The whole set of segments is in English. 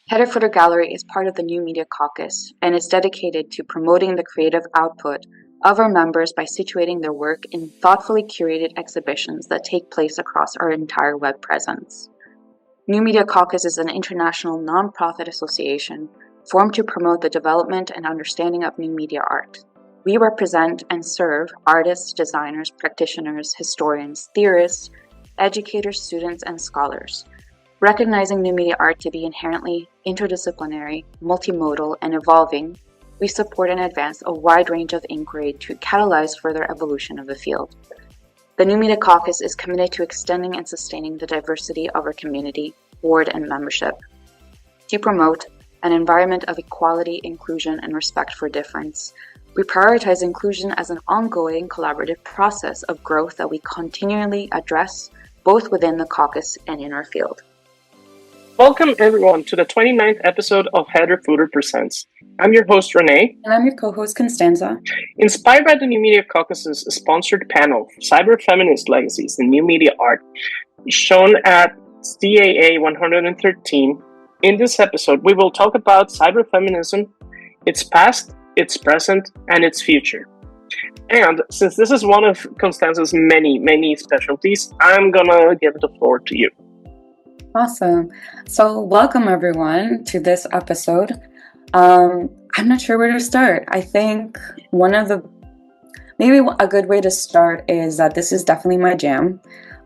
Header Gallery is part of the New Media Caucus and is dedicated to promoting the creative output of our members by situating their work in thoughtfully curated exhibitions that take place across our entire web presence. New Media Caucus is an international nonprofit association formed to promote the development and understanding of new media art. We represent and serve artists, designers, practitioners, historians, theorists, educators, students, and scholars. Recognizing new media art to be inherently interdisciplinary, multimodal, and evolving, we support and advance a wide range of inquiry to catalyze further evolution of the field. The New Media Caucus is committed to extending and sustaining the diversity of our community, board, and membership. To promote an environment of equality, inclusion, and respect for difference, we prioritize inclusion as an ongoing collaborative process of growth that we continually address both within the caucus and in our field. Welcome everyone to the 29th episode of Header Presents. I'm your host Renee. And I'm your co-host Constanza. Inspired by the New Media Caucus's sponsored panel, Cyberfeminist Legacies in New Media Art, shown at CAA 113, in this episode we will talk about cyberfeminism, its past, its present, and its future. And since this is one of Constanza's many specialties, I'm gonna give the floor to you. Awesome. So welcome everyone to this episode. I'm not sure where to start. I think maybe a good way to start is that this is definitely my jam.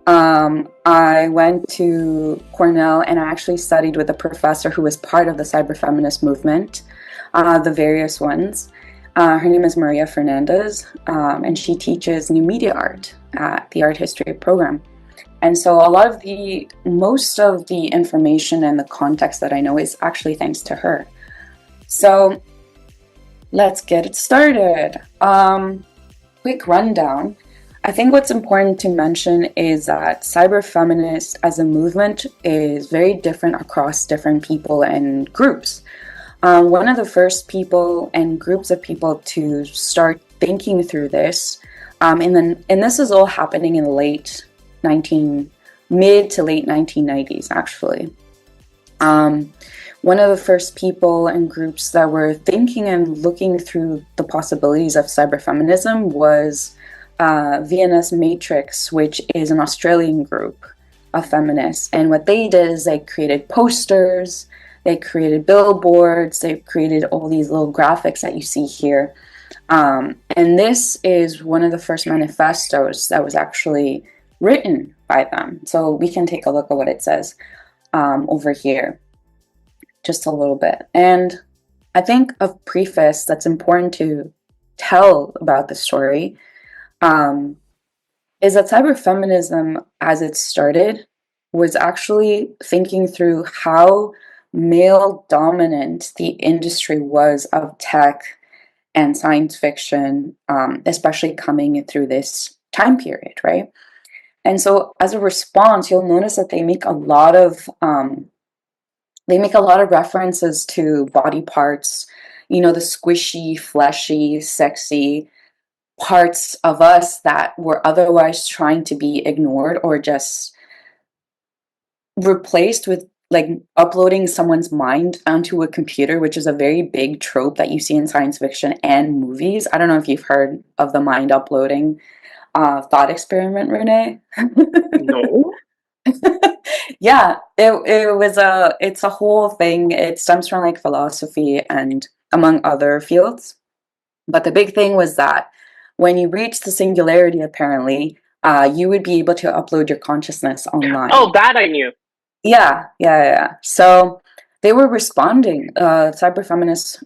I went to Cornell and I actually studied with a professor who was part of the cyberfeminist movement, the various ones. Her name is Maria Fernandez, and she teaches new media art at the art history program. And so most of the information and the context that I know is actually thanks to her. So let's get it started. Quick rundown. I think what's important to mention is that cyberfeminist as a movement is very different across different people and groups. One of the first people and groups of people to start thinking through this, and this is all happening in the mid to late 1990s, actually. One of the first people and groups that were thinking and looking through the possibilities of cyberfeminism was VNS Matrix, which is an Australian group of feminists. And what they did is they created posters, they created billboards, they created all these little graphics that you see here. And this is one of the first manifestos that was actually written by them. So we can take a look at what it says over here, just a little bit. And I think a preface that's important to tell about the story is that cyberfeminism, as it started, was actually thinking through how male dominant the industry was of tech and science fiction, especially coming through this time period, right? And so as a response, you'll notice that they make a lot of references to body parts, the squishy, fleshy, sexy parts of us that were otherwise trying to be ignored or just replaced with like uploading someone's mind onto a computer, which is a very big trope that you see in science fiction and movies. I don't know if you've heard of the mind uploading thought experiment, Renee? No. Yeah, it's a whole thing. It stems from like philosophy and among other fields. But the big thing was that when you reach the singularity, apparently, you would be able to upload your consciousness online. Oh, that I knew. Yeah. So they were responding, cyberfeminists,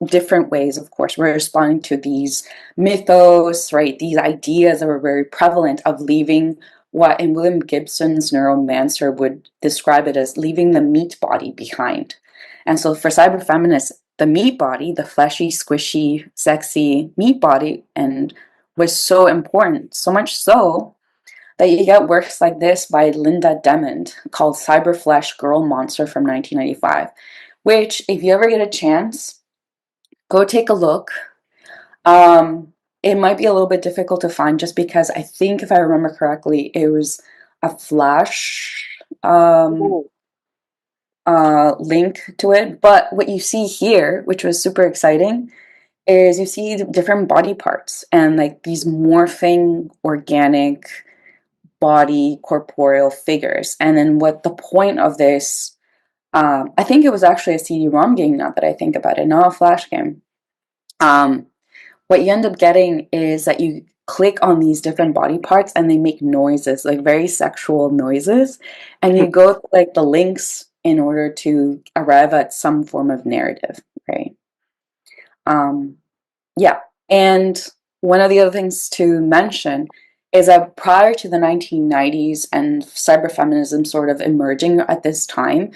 different ways, of course. We're responding to these mythos, right? These ideas that were very prevalent of leaving what in William Gibson's Neuromancer would describe it as leaving the meat body behind. And so for cyberfeminists, the meat body, the fleshy, squishy, sexy meat body, and was so important, so much so that you get works like this by Linda Demond called Cyberflesh Girl Monster from 1995, which, if you ever get a chance, go take a look. It might be a little bit difficult to find just because I think, if I remember correctly, it was a Flash link to it, but what you see here, which was super exciting, is you see different body parts and like these morphing organic body corporeal figures. And then what the point of this, I think it was actually a CD-ROM game now that I think about it, not a flash game. What you end up getting is that you click on these different body parts and they make noises, like very sexual noises, and you go through, like, the links in order to arrive at some form of narrative, right? Um, yeah, and one of the other things to mention is that prior to the 1990s and cyberfeminism sort of emerging at this time,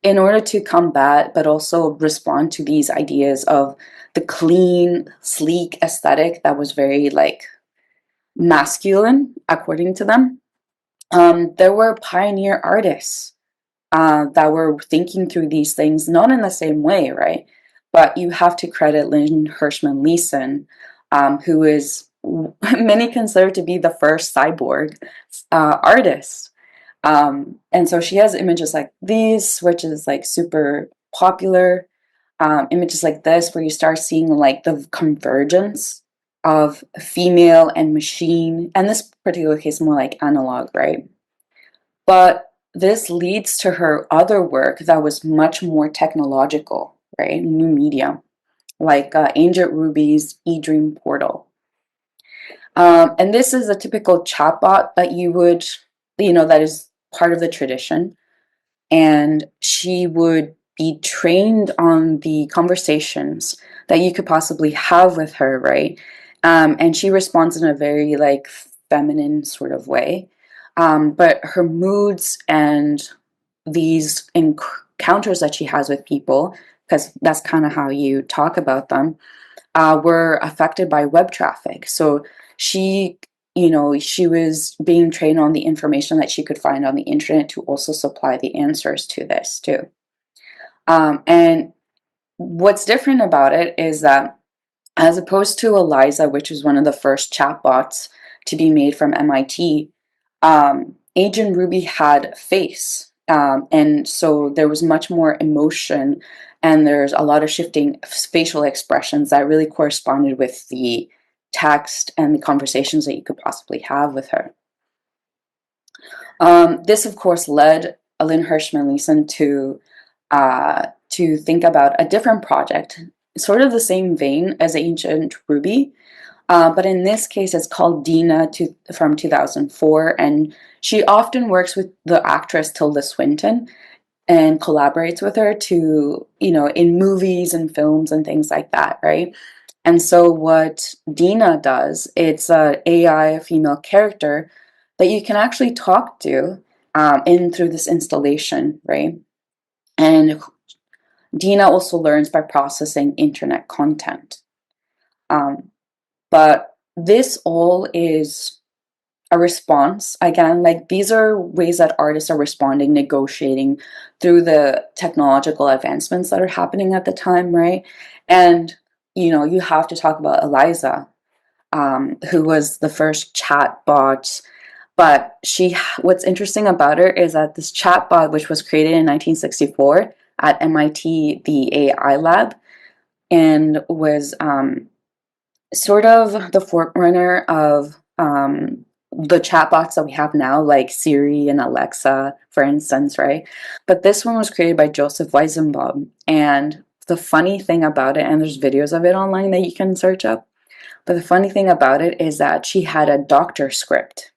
in order to combat but also respond to these ideas of the clean, sleek aesthetic that was very like masculine, according to them, there were pioneer artists that were thinking through these things, not in the same way, right? But you have to credit Lynn Hirschman Leeson, who is many consider to be the first cyborg artist. And so she has images like these, which is like super popular. Images like this, where you start seeing like the convergence of female and machine, and this particular case more like analog, right? But this leads to her other work that was much more technological, right? New media, like Ancient Ruby's eDream Portal. And this is a typical chatbot that you would, that is part of the tradition. And she would be trained on the conversations that you could possibly have with her, right? And she responds in a very like feminine sort of way. But her moods and these encounters that she has with people, because that's kind of how you talk about them, were affected by web traffic. So she, she was being trained on the information that she could find on the internet to also supply the answers to this too. And what's different about it is that, as opposed to Eliza, which was one of the first chatbots to be made from MIT, Agent Ruby had face. And so there was much more emotion, and there's a lot of shifting facial expressions that really corresponded with the text and the conversations that you could possibly have with her. This, of course, led Lynn Hirschman Leeson to think about a different project, sort of the same vein as Ancient Ruby, but in this case, it's called Dina from 2004, and she often works with the actress Tilda Swinton and collaborates with her to, in movies and films and things like that, right? And so what Dina does, it's a AI female character that you can actually talk to in through this installation, right? And Dina also learns by processing internet content. But this all is a response. Again, like these are ways that artists are responding, negotiating through the technological advancements that are happening at the time, right? And, you have to talk about Eliza, who was the first chat bot. But what's interesting about her is that this chatbot, which was created in 1964 at MIT, the AI lab, and was sort of the forerunner of the chatbots that we have now, like Siri and Alexa, for instance, right? But this one was created by Joseph Weizenbaum. And the funny thing about it, and there's videos of it online that you can search up, but the funny thing about it is that she had a doctor script.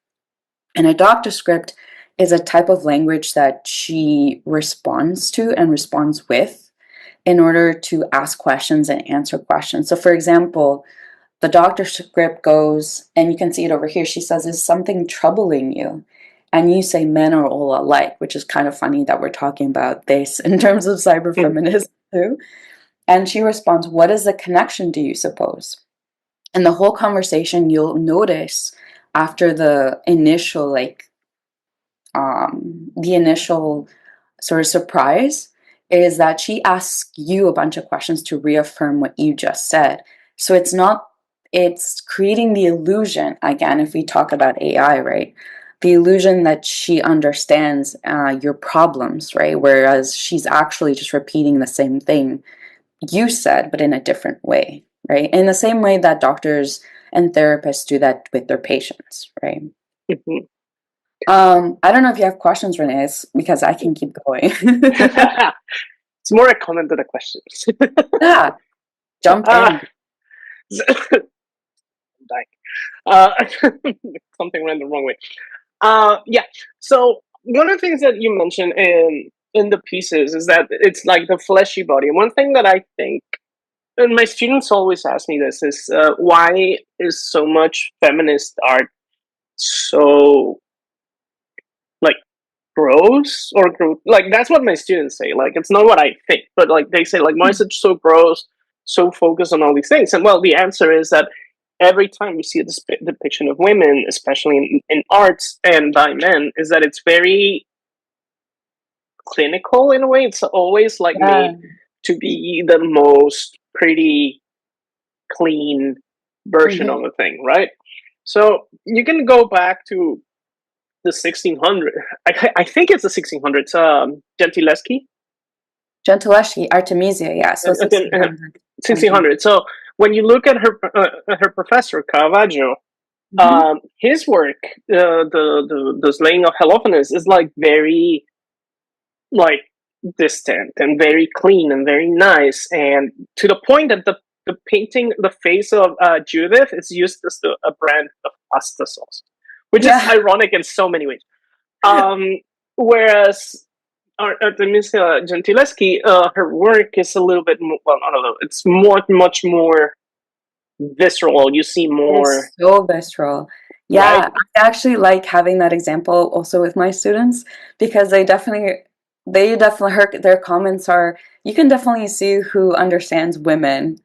And a doctor script is a type of language that she responds to and responds with in order to ask questions and answer questions. So, for example, the doctor script goes, and you can see it over here. She says, "Is something troubling you?" And you say, "Men are all alike," which is kind of funny that we're talking about this in terms of cyberfeminism too. And she responds, "What is the connection, do you suppose?" And the whole conversation, you'll notice after the initial sort of surprise, is that she asks you a bunch of questions to reaffirm what you just said. So it's creating the illusion, again, if we talk about AI, right, the illusion that she understands your problems, right? Whereas she's actually just repeating the same thing you said, but in a different way, right? In the same way that doctors and therapists do that with their patients, right? Mhm. I don't know if you have questions, Renee, because I can keep going. It's more a comment than a question. Yeah, jump uh, in. dying. Something went the wrong way. Yeah. So one of the things that you mentioned in the pieces is that it's like the fleshy body. And one thing that I think, and my students always ask me this, is why is so much feminist art so like gross or like that's what my students say. Like it's not what I think, but like they say like why is it so gross, so focused on all these things? And well, the answer is that every time we see a depiction of women, especially in arts and by men, is that it's very clinical in a way. It's always like Yeah. made to be the most pretty clean version of Mhm. a thing, right? So you can go back to the 1600. I think it's the 1600s. Gentileschi, Gentileschi, Artemisia, yeah, so 1600 something. 1600. So when you look at her professor Caravaggio, Hmm. his work, the slaying of Holofernes, is like very like distant and very clean and very nice, and to the point that the painting, the face of Judith, is used as a brand of pasta sauce, which is Yeah. ironic in so many ways. Um, Whereas Artemisia Gentileschi, her work is a little bit more, well, I don't know, it's much more visceral. You see more, It's so visceral. right? Yeah, I actually like having that example also with my students because they definitely heard their comments are you can definitely see who understands women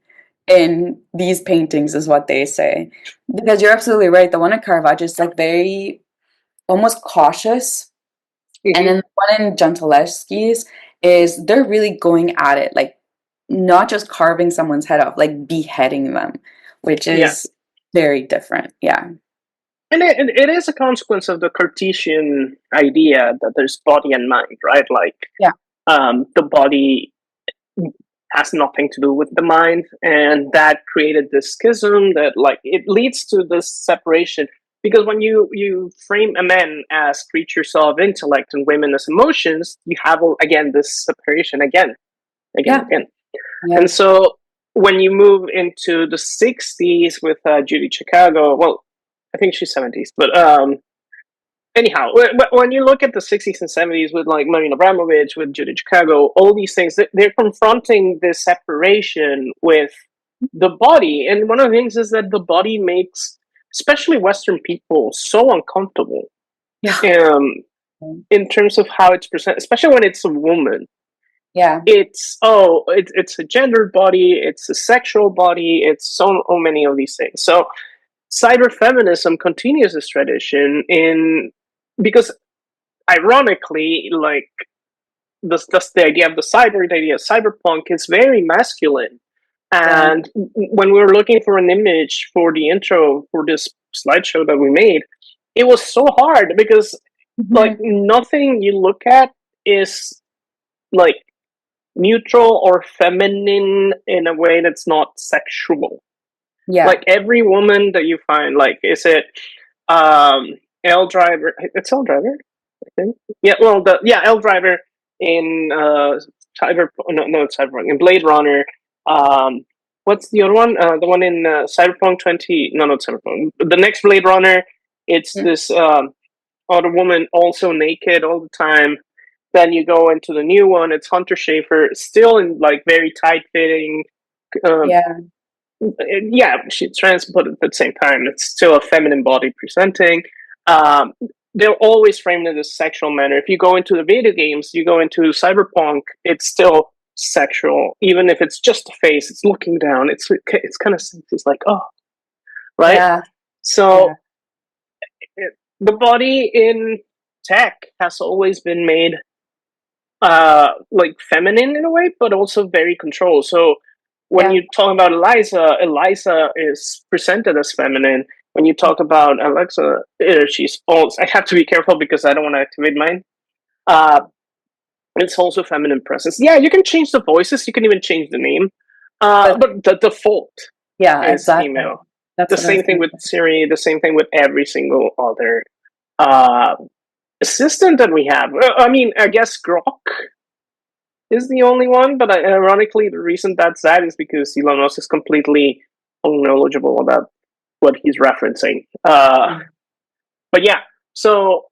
in these paintings is what they say. Because you're absolutely right. The one at Caravaggio is like very almost cautious. And Hmm. then the one in Gentileschi's is they're really going at it, like not just carving someone's head off, like beheading them, which Yeah. is very different. Yeah. And it is a consequence of the Cartesian idea that there's body and mind, right? Like, Yeah. the body has nothing to do with the mind, and that created this schism that, like, it leads to this separation. Because when you frame a man as creatures of intellect and women as emotions, you have again this separation Yeah. again. Yeah. And so when you move into the 60s with Judy Chicago, well, I think she's 70s, but anyhow, when you look at the 60s and 70s with like Marina Abramovich, with Judy Chicago, all these things, they're confronting this separation with the body. And one of the things is that the body makes, especially Western people, so uncomfortable Yeah. um, in terms of how it's presented, especially when it's a woman. Yeah. It's a gendered body, it's a sexual body, it's so many of these things. So cyberfeminism continues this tradition in because ironically, like that's the idea of the idea of cyberpunk is very masculine. Yeah. And when we were looking for an image for the intro for this slideshow that we made, it was so hard because like Mhm. nothing you look at is like neutral or feminine in a way that's not sexual. Yeah. Like every woman that you find, like is it um L Driver? It's L Driver, I think. Yeah, well, L Driver in no, it's Cyberpunk in Blade Runner. Um, what's the other one? The one in Cyberpunk 20? No, not Cyberpunk. The next Blade Runner. It's Mm. this other woman also naked all the time. Then you go into the new one. It's Hunter Schafer, still in like very tight fitting. Um, Yeah. yeah, she's trans, but at the same time, it's still a feminine body presenting. Um, they're always framed in a sexual manner. If you go into the video games, you go into Cyberpunk, it's still sexual, even if it's just a face. It's looking down. It's kind of it's like right. Yeah. Yeah. So the body in tech has always been made like feminine in a way, but also very controlled. So when Yeah. you talk about Eliza is presented as feminine, when you talk about Alexa, she's also. I have to be careful because I don't want to activate mine. Uh, it's also feminine presence. Yeah, you can change the voices. You can even change the name. But But the default yeah, is exactly. female. That's The what I was same thing gonna with say. Siri. The same thing with every single other uh, assistant that we have. I mean, I guess Grok is the only one, but ironically, the reason that's that is because Elon Musk is completely unknowledgeable about what he's referencing. But yeah, so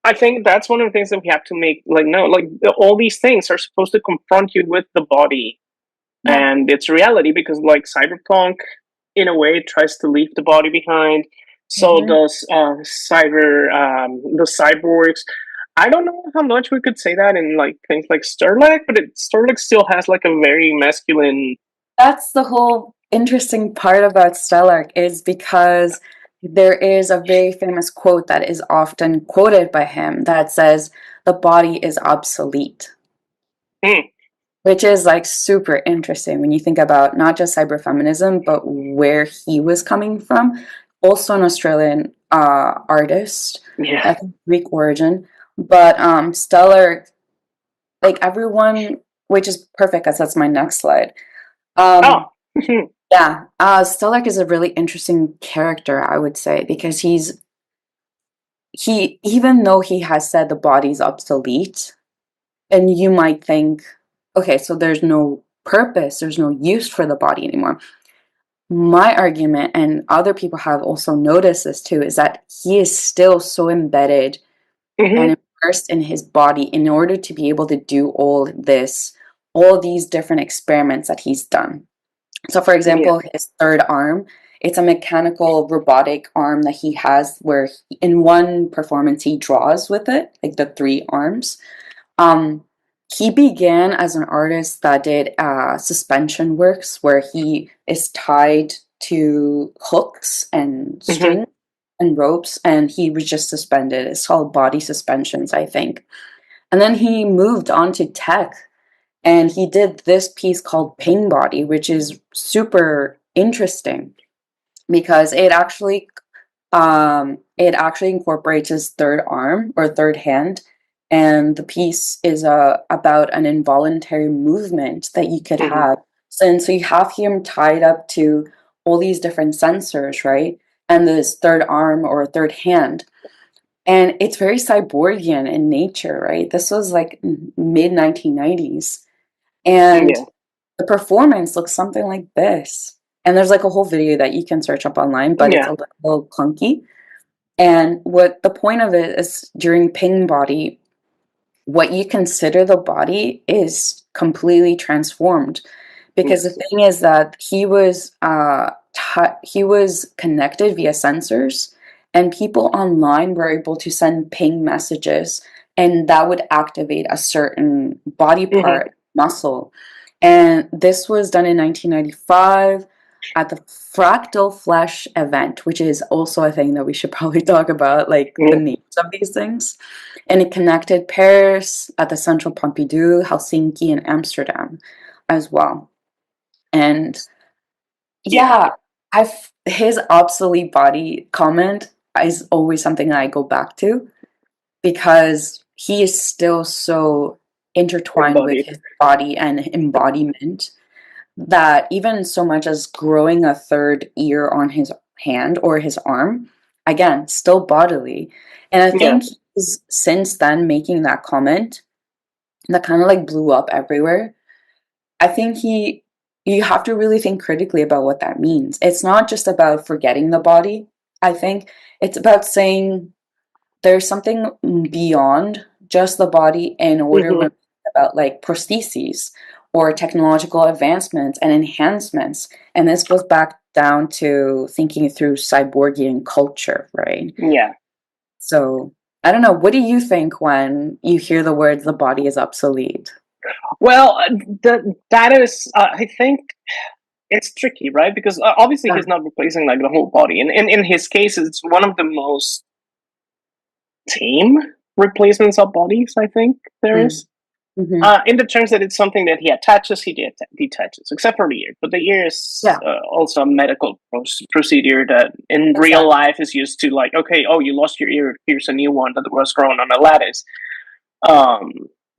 I think that's one of the things that we have to make like no, like all these things are supposed to confront you with the body Yeah. and its reality because like cyberpunk in a way tries to leave the body behind. So Hmm. does the cyborgs. I don't know how much we could say that in like things like Sterling, but Sterling still has like a very masculine. That's the whole interesting part about Stellark is because there is a very famous quote that is often quoted by him that says, "The body is obsolete," Hmm, which is like super interesting when you think about not just cyberfeminism, but where he was coming from. Also, an Australian artist, yeah. I think Greek origin, but Stellar, like everyone, which is perfect because that's my next slide. Oh. Um, Yeah, Stellark is a really interesting character, I would say, because he even though he has said the body's obsolete, and you might think, okay, so there's no purpose, there's no use for the body anymore. My argument, and other people have also noticed this too, is that he is still so embedded Hmm. and immersed in his body in order to be able to do all this, all these different experiments that he's done. So, for Yeah. example, his third arm, it's a mechanical robotic arm that he has where in one performance he draws with it, like the three arms. Um, he began as an artist that did suspension works where he is tied to hooks and Hmm. string and ropes, and he was just suspended. It's called body suspensions, I think. And then he moved on to tech and he did this piece called Pain Body, which is super interesting because it actually incorporates his third arm or third hand, and the piece is about an involuntary movement that you could Hmm. have. So you have him tied up to all these different sensors, right? And this third arm or third hand. And it's very cyborgian in nature, right? This was like mid 1990s. And Yeah. the performance looks something like this. And there's like a whole video that you can search up online, but it's Yeah. a little clunky. And what the point of it is during Ping Body, what you consider the body is completely transformed. Because the Yes. thing is that he was connected via sensors, and people online were able to send ping messages, and that would activate a certain body Hmm. part, muscle. And this was done in 1995 at the Fractal Flesh event, which is also a thing that we should probably talk about, like the Yeah. names of these things. And it connected Paris at the Central Pompidou, Helsinki, and Amsterdam as well. And Yeah. yeah, I've his obsolete body comment is always something that I go back to because he is still so intertwined with Embodied. his body and embodiment that even so much as growing a third ear on his hand or his arm, again, still bodily. And I Yeah. think he's since then making that comment that kind of like blew up everywhere. I think you have to really think critically about what that means. It's not just about forgetting the body. I think it's about saying there's something beyond just the body in order Hmm. when about like prostheses or technological advancements and enhancements. And this goes back down to thinking through cyborgian culture, right? Yeah. So I don't know. What do you think when you hear the words the body is obsolete? Well, that is, I think it's tricky, right? Because obviously Yeah. he's not replacing like the whole body, and in his case, it's one of the most tame replacements of bodies I think there Mm. is. In the terms that it's something that he attaches, he detaches, except for the ear. But the ear is Yeah, also a medical procedure that in real exactly. life is used to, like, okay, oh, you lost your ear, here's a new one that was grown on a lattice. Um,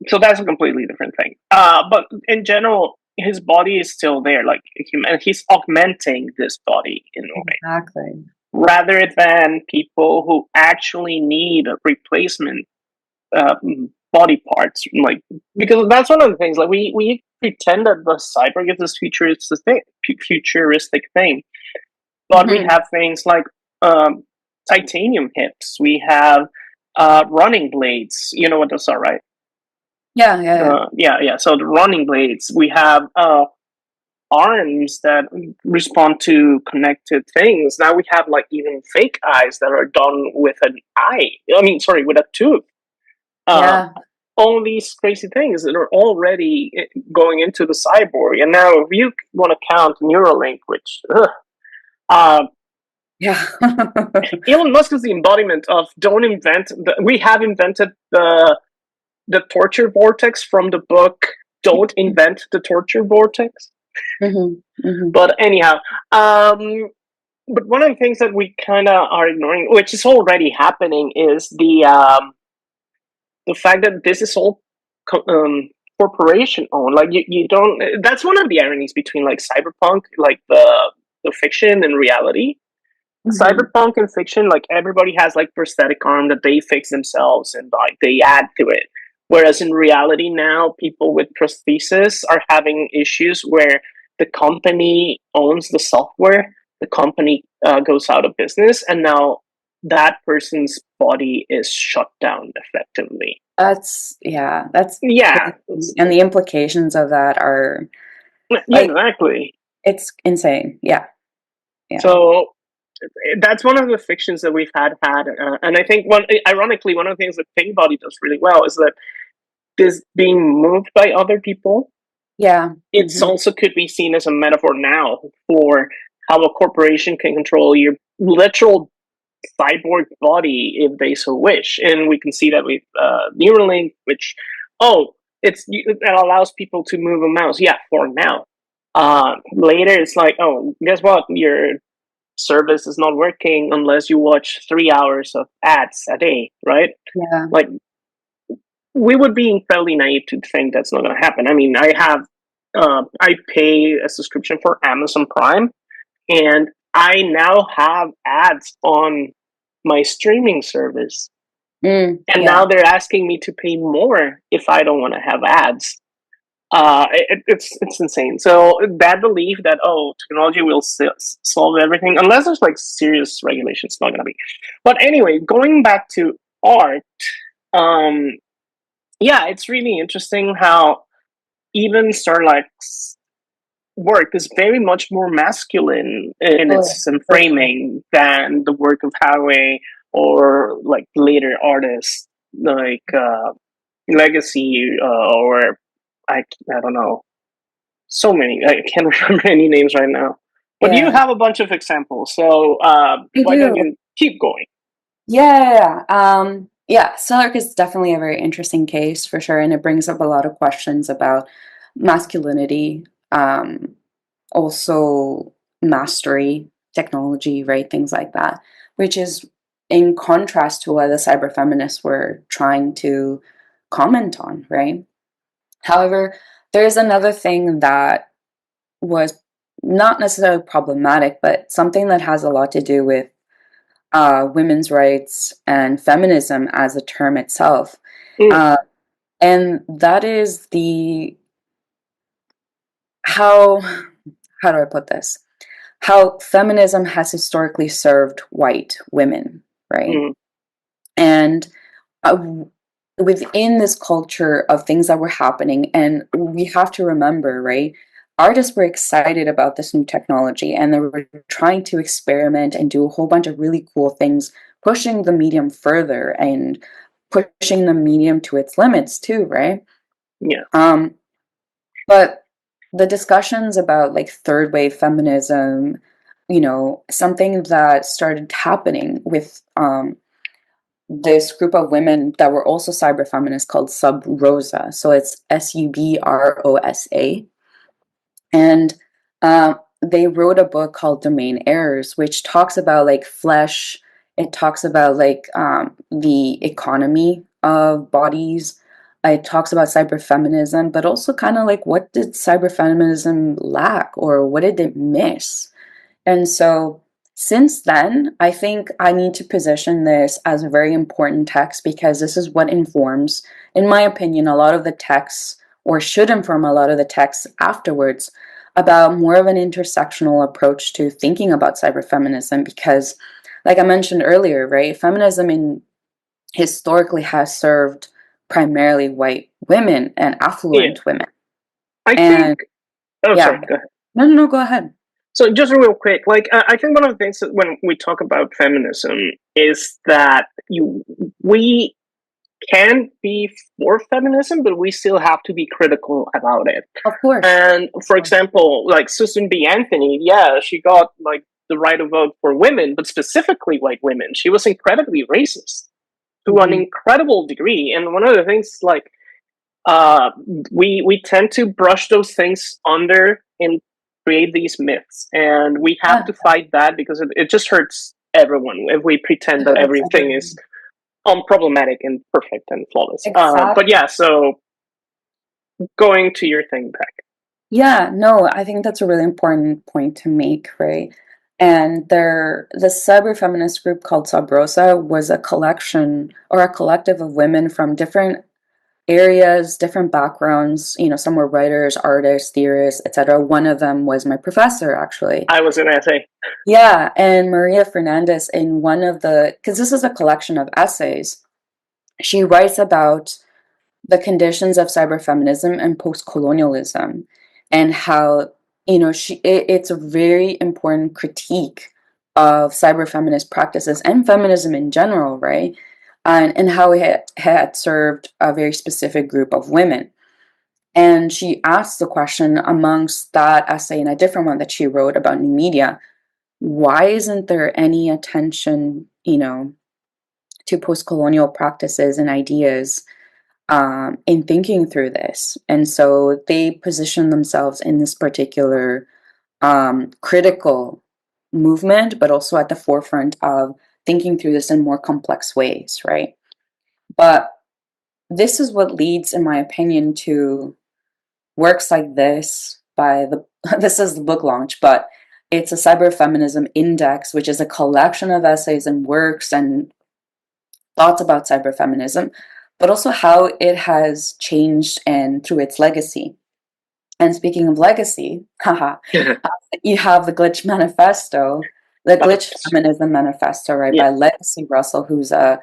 so that's a completely different thing. But in general, his body is still there. Like, he's augmenting this body in a way, Exactly. rather than people who actually need a replacement uh, body parts. Like, because that's one of the things. Like, we pretend that the cyborg is this futuristic thing, but we Hmm. have things like titanium hips. We have running blades. You know what those are, right? Yeah, yeah, yeah. Yeah. So the running blades. We have arms that respond to connected things. Now we have like even fake eyes that are done with an eye. I mean, sorry, with a tooth. Um, Yeah. all these crazy things that are already going into the cyborg. And now, if you want to count Neuralink, which uh, Yeah. Elon Musk is the embodiment of don't invent. We have invented the torture vortex from the book. Don't invent the torture vortex. Hmm. Hmm. But anyhow, but one of the things that we kind of are ignoring, which is already happening, is the fact that this is all corporation owned. Like, you don't. That's one of the ironies between like cyberpunk, like the fiction and reality. Hmm. Cyberpunk and fiction, like everybody has like prosthetic arm that they fix themselves and like they add to it. Whereas in reality now, people with prosthesis are having issues where the company owns the software, the company goes out of business, and now that person's body is shut down effectively. That's Yeah, crazy. And the implications of that are yeah, like, exactly. it's insane. Yeah. Yeah. So that's one of the fictions that we've had, and I think ironically, one of the things that Pink Body does really well is that this being moved by other people, Yeah. it's Hmm. also could be seen as a metaphor now for how a corporation can control your literal cyborg body if they so wish, and we can see that with Neuralink, which it allows people to move a mouse. Yeah, for now. Later, it's like, oh, guess what? Your service is not working unless you watch 3 hours of ads a day, right? Yeah. Like, we would be incredibly naive to think that's not going to happen. I mean, I pay a subscription for Amazon Prime, and I now have ads on my streaming service. And Yeah. now they're asking me to pay more if I don't want to have ads. It's insane. So that belief that, oh, technology will solve everything, unless there's like serious regulation, it's not going to be. But anyway, going back to art, um, yeah, it's really interesting how even Starlight's work is very much more masculine in Oh, yeah. its For sure. framing than the work of Hathaway or like later artists like Legacy or I don't know, so many. I can't remember any names right now. But you Yeah. have a bunch of examples, so I why don't do. you keep going? Yeah. Yeah. Selleck is definitely a very interesting case for sure. And it brings up a lot of questions about masculinity, also mastery, technology, right? Things like that, which is in contrast to what the cyberfeminists were trying to comment on, right? However, there's another thing that was not necessarily problematic, but something that has a lot to do with women's rights and feminism as a term itself. Mm, Uh, and that is the how how do I put this? How feminism has historically served white women, right? mm, And uh, within this culture of things that were happening, and we have to remember, right? Artists were excited about this new technology and they were trying to experiment and do a whole bunch of really cool things, pushing the medium further and pushing the medium to its limits too, right? yeah. Um, but the discussions about like third wave feminism, something that started happening with this group of women that were also cyber feminists called Sub Rosa. So it's Subrosa. And they wrote a book called Domain Errors, which talks about like flesh. It talks about like the economy of bodies. It talks about cyberfeminism, but also kind of like what did cyberfeminism lack or what did it miss? And so since then, I think I need to position this as a very important text because this is what informs, in my opinion, a lot of the texts, or should inform a lot of the texts afterwards, about more of an intersectional approach to thinking about cyberfeminism. Because, like I mentioned earlier, right, feminism in historically has served primarily white women and Yeah, affluent women. I think. And Oh, sorry. yeah, Go ahead. no, go ahead. So just real quick, like I think one of the things that when we talk about feminism is that we can be for feminism, but we still have to be critical about it. Of course. And for example, like Susan B. Anthony, yeah, she got like the right to vote for women, but specifically white women. She was incredibly racist to an Mhm. incredible degree. And one of the things, like, we tend to brush those things under and create these myths, and we have Yeah, to fight that because it just hurts everyone if we pretend it that hurts everything is everyone. unproblematic and perfect and flawless. But Exactly. yeah, so going to your thing back. Yeah, no, I think that's a really important point to make, right? And the cyber feminist group called Sub Rosa was a collection or a collective of women from different areas, different backgrounds. You know, some were writers, artists, theorists, etc. One of them was my professor, actually. I was gonna say, Yeah, and Maria Fernandez in one of the, because this is a collection of essays, she writes about the conditions of cyberfeminism and post-colonialism and how it's a very important critique of cyberfeminist practices and feminism in general, right? And how it had served a very specific group of women. And she asked the question amongst that essay and a different one that she wrote about new media, why isn't there any attention, to post-colonial practices and ideas in thinking through this? And so they position themselves in this particular critical movement, but also at the forefront of thinking through this in more complex ways, right? But this is what leads, in my opinion, to works like this by the this is the book launch, but it's a cyberfeminism index, which is a collection of essays and works and thoughts about cyberfeminism, but also how it has changed and through its legacy. And speaking of legacy, haha, you have the Glitch Manifesto, the Glitch Feminism Manifesto, right, yeah, by Legacy Russell, who is a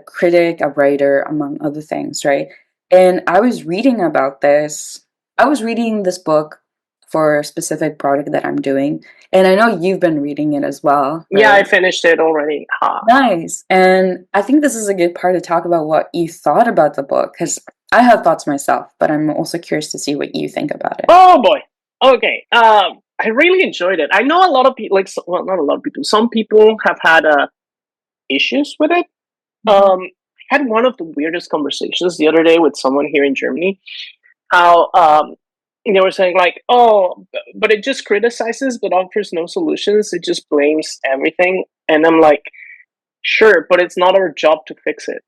critic, a writer, among other things, right? And I was reading about this. I was reading this book for a specific project that I'm doing, and I know you've been reading it as well, yeah, I right? finished it already. Ha. Nice. And I think this is a good part to talk about what you thought about the book, because I have thoughts myself, but I'm also curious to see what you think about it. Oh boy. Okay. I really enjoyed it. I know a lot of people, like, well, not a lot of people. Some people have had issues with it. Mhm. I had one of the weirdest conversations the other day with someone here in Germany. How they were saying like, oh, but it just criticizes, but offers no solutions. It just blames everything, and I'm like, sure, but it's not our job to fix it.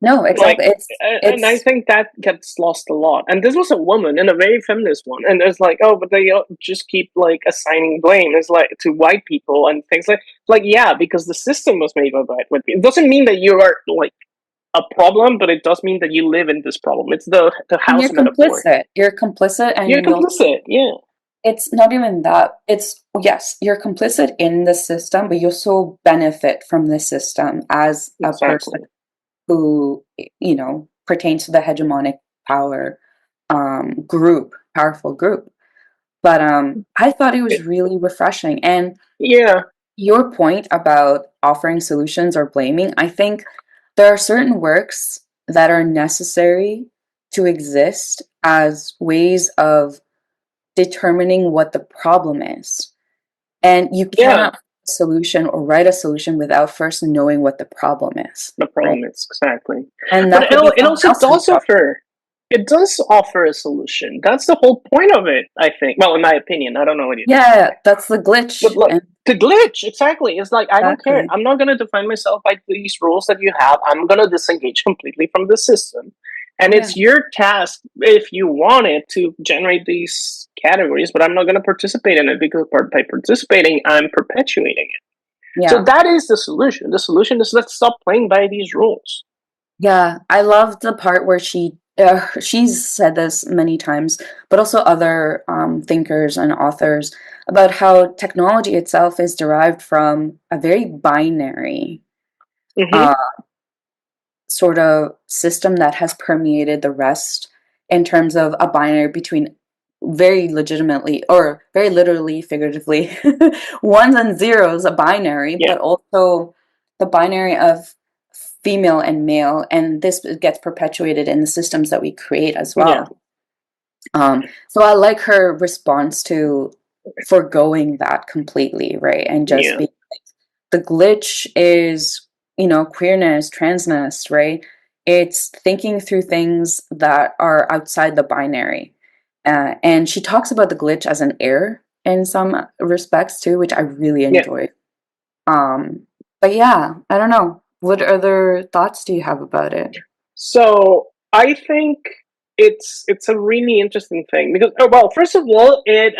No, Like, exactly. and I It's think that gets lost a lot. And this was a woman and a very feminist one, and it's like, oh, but they just keep like assigning blame. It's like to white people and things like yeah, because the system was made by white people. It doesn't mean that you are like a problem, but it does mean that you live in this problem. It's the and you're house metaphor. complicit. You're complicit, You're and you'll. complicit. Yeah, It's not even that. It's yes, you're complicit in the system, but you also benefit from the system as a person exactly. who pertains to the hegemonic power group, powerful group. But I thought it was really refreshing. And Yeah, your point about offering solutions or blaming, I think there are certain works that are necessary to exist as ways of determining what the problem is. And you yeah, cannot solution or write a solution without first knowing what the problem is. The Right? problem is exactly, And but that could be it someone also else's does problem. offer. It does offer a solution. That's the whole point of it, I think. Well, in my opinion, I don't know what you think. Yeah, that's the glitch. But like And the glitch, exactly. It's like I don't care. exactly. I'm not gonna define myself by these rules that you have. I'm gonna disengage completely from the system. And Yeah. it's your task, if you want it, to generate these categories, but I'm not gonna participate in it because by participating, I'm perpetuating it. So Yeah. that is the solution. The solution is let's stop playing by these rules. Yeah. I love the part where she's said this many times, but also other thinkers and authors about how technology itself is derived from a very binary Mm-hmm. uh, sort of system that has permeated the rest in terms of a binary between very legitimately or very literally, figuratively, ones and zeros, a binary, Yeah. but also the binary of female and male, and this gets perpetuated in the systems that we create as Yeah. well. So I like her response to foregoing that completely, right? And just Yeah. being like, the glitch is, queerness, transness, right? It's thinking through things that are outside the binary. And she talks about the glitch as an error in some respects too, which I really Yeah. enjoy. Um, but yeah, I don't know. What other thoughts do you have about it? So I think it's a really interesting thing because well, first of all, it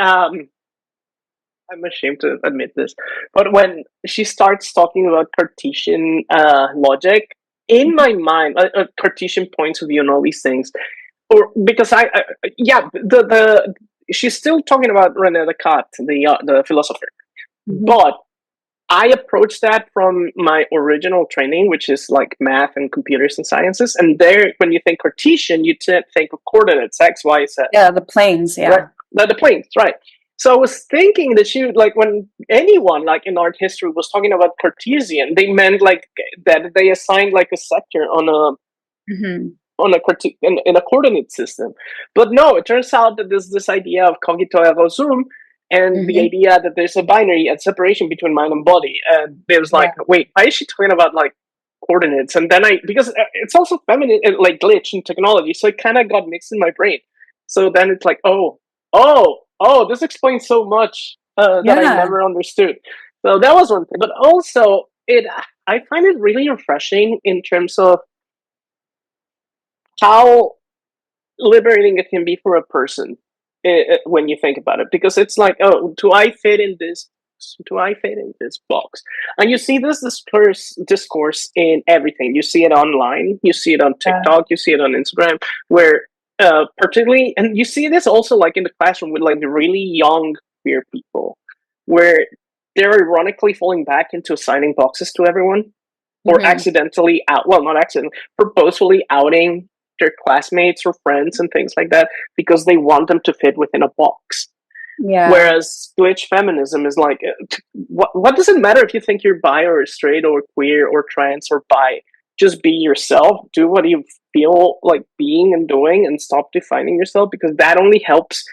I'm ashamed to admit this, but when she starts talking about Cartesian logic, in my mind, Cartesian points of view and all these things, or because yeah, the she's still talking about René Descartes, the philosopher, Mhm. but I approach that from my original training, which is like math and computers and sciences. And there, when you think Cartesian, you think of coordinates X, Y, Z, Yeah, the planes, right? yeah. The planes, right? So I was thinking that she like when anyone like in art history was talking about Cartesian, they meant like that they assigned like a sector Hmm. in a coordinate system. But no, it turns out that there's this idea of cogito ergo sum, and the Hmm. idea that there's a binary and separation between mind and body. And it was like, Yeah. wait, why is she talking about like coordinates? And then because it's also feminine, like glitch in technology, so it kind of got mixed in my brain. So then it's like, oh, this explains so much that I Yeah. never understood. So that was one thing, but also I find it really refreshing in terms of how liberating it can be for a person when you think about it, because it's like, oh, do I fit in this? Do I fit in this box? And you see this discourse in everything. You see it online, you see it on Yeah. TikTok, you see it on Instagram, where particularly, and you see this also like in the classroom with like the really young queer people, where they're ironically falling back into assigning boxes to everyone, or Hmm. accidentally out, well, not accidentally, purposefully outing their classmates or friends and things like that because they want them to fit within a box. Yeah. Whereas glitch feminism is like, what does it matter if you think you're bi or straight or queer or trans or bi? Just be yourself, do what you feel like being and doing, and stop defining yourself, because that only helps